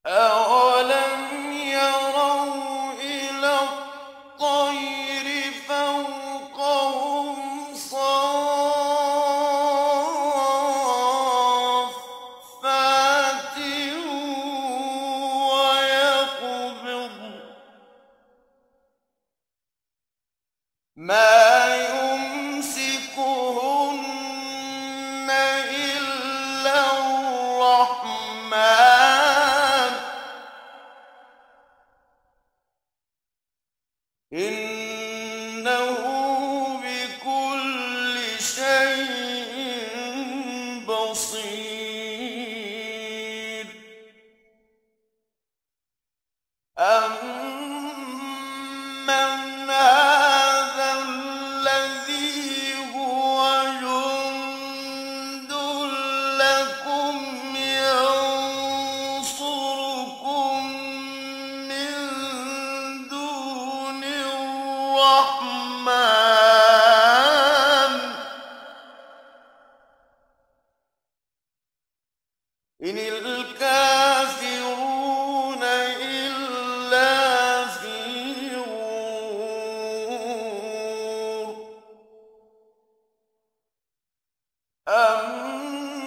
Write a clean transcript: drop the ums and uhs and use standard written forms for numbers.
أَوَلَمْ يَرَوْا إِلَى الطَّيْرِ فَوْقَهُمْ صَافَّاتٍ وَيَقْبِضْنَ مَا يُمْسِكُهُنَّ إِلَّا الرَّحْمَٰنُ ۚ إِنَّهُ بِكُلِّ شَيْءٍ بَصِيرٌ أَمَّنْ هَٰذَا الَّذِي هُوَ جُندٌ لَّكُمْ يَنصُرُكُم مِّن دُونِ الرَّحْمَٰنِ ۚ إِنِ الْكَافِرُونَ إِلَّا فِي غُرُورٍ أَمَّنْ